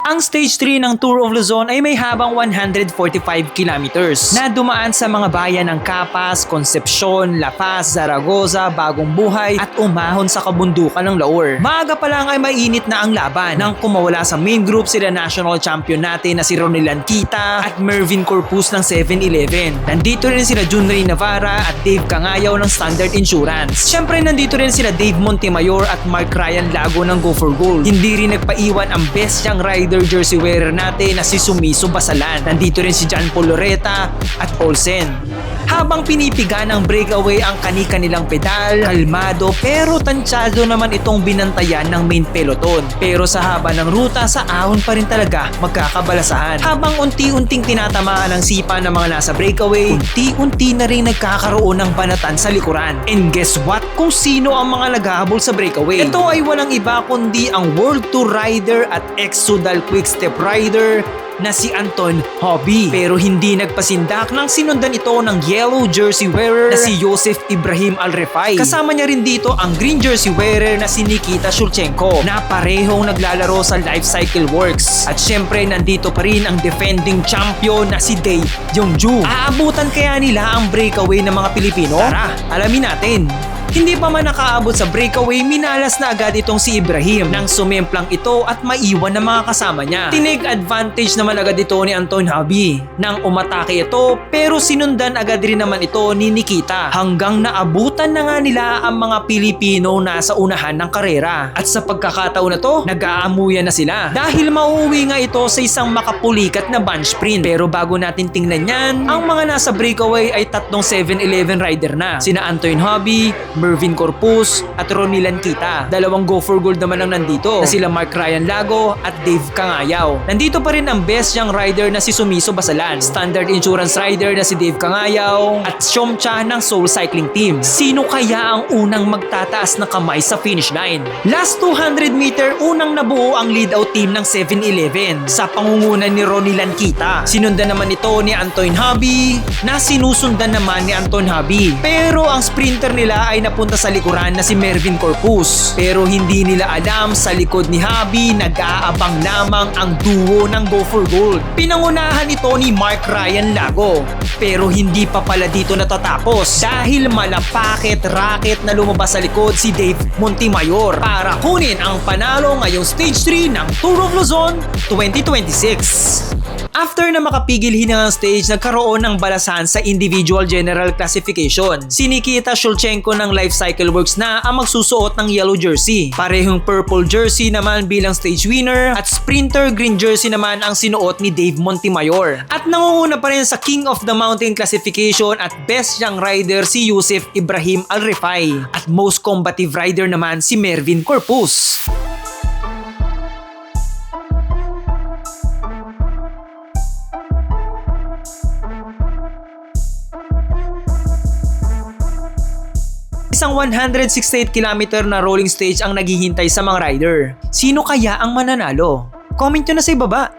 Ang Stage 3 ng Tour of Luzon ay may habang 145 kilometers na dumaan sa mga bayan ng Capas, Concepcion, La Paz, Zaragoza, Bagong Buhay at umahon sa kabundukan ng Laur. Maaga pa lang ay mainit na ang laban nang kumawala sa main group sila national champion natin na si Ronilan Kita at Mervin Corpus ng 7-Eleven. Nandito rin sila Junray Navarra at Dave Cangayaw ng Standard Insurance. Siyempre nandito rin sila Dave Montemayor at Mark Ryan Lago ng Go for Gold. Hindi rin nagpaiwan ang best young rider jersey wearer natin na si Sumiso Basalan. Nandito rin si John Paul Loretta at Olsen. Habang pinipiga ng breakaway ang kani-kanilang pedal, kalmado pero tansyado naman itong binantayan ng main peloton. Pero sa haba ng ruta, sa ahon pa rin talaga magkakabalasahan. Habang unti-unting tinatamaan ang sipa ng mga nasa breakaway, unti-unti na rin nagkakaroon ng banatan sa likuran. And guess what? Kung sino ang mga naghahabol sa breakaway? Ito ay walang iba kundi ang World Tour rider at ex-Sudal Quickstep rider na si Anton Hobby. Pero hindi nagpasindak nang sinundan ito ng yellow jersey wearer na si Joseph Ibrahim Alrefai. Kasama niya rin dito ang green jersey wearer na si Nikita Shulchenko na parehong naglalaro sa Life Cycle Works. At syempre nandito pa rin ang defending champion na si Dae Yeongju. Aabutan kaya nila ang breakaway ng mga Pilipino? Tara, alamin natin. Hindi pa man nakaabot sa breakaway, minalas na agad itong si Ibrahim nang sumemplang ito at maiwan ng mga kasama niya. Tinig advantage naman agad ito ni Anton Hobby nang umatake ito pero sinundan agad rin naman ito ni Nikita hanggang naabutan na nga nila ang mga Pilipino na sa unahan ng karera. At sa pagkakataon na to, nag-aamuyan na sila dahil mauuwi nga ito sa isang makapulikat na bunch sprint. Pero bago natin tingnan yan, ang mga nasa breakaway ay tatlong 7-Eleven rider na. Sina Anton Hobby, Mervin Corpus at Ronilan Kita. Dalawang Go for Gold naman ang nandito na sila Mark Ryan Lago at Dave Cangayaw. Nandito pa rin ang best young rider na si Sumiso Basalan, Standard Insurance rider na si Dave Cangayaw at Shomcha ng Soul Cycling Team. Sino kaya ang unang magtataas na kamay sa finish line? Last 200 meter, unang nabuo ang lead out team ng 7-Eleven sa pangungunan ni Ronilan Kita. Sinundan naman ito ni Anton Hobby na sinusundan naman ni Anton Hobby. Pero ang sprinter nila ay napunta sa likuran na si Mervin Corpus. Pero hindi nila alam sa likod ni Hobby nag-aabang lamang ang duo ng Go for Gold. Pinangunahan ito ni Mark Ryan Lago. Pero hindi pa pala dito natatapos dahil malapakit racket na lumabas sa likod si Dave Montemayor para kunin ang panalo ngayong Stage 3 ng Tour of Luzon 2026. After na makapigil hinangang stage, nagkaroon ng balasahan sa individual general classification. Si Nikita Shulchenko ng Life Cycle Works na ang magsusuot ng yellow jersey. Parehong purple jersey naman bilang stage winner at sprinter green jersey naman ang sinuot ni Dave Montemayor. At nangunguna pa rin sa King of the Mountain classification at best young rider si Joseph Ibrahim Alrefai at most combative rider naman si Mervin Corpus. Isang 168 km na rolling stage ang naghihintay sa mga rider. Sino kaya ang mananalo? Comment nyo na sa ibaba.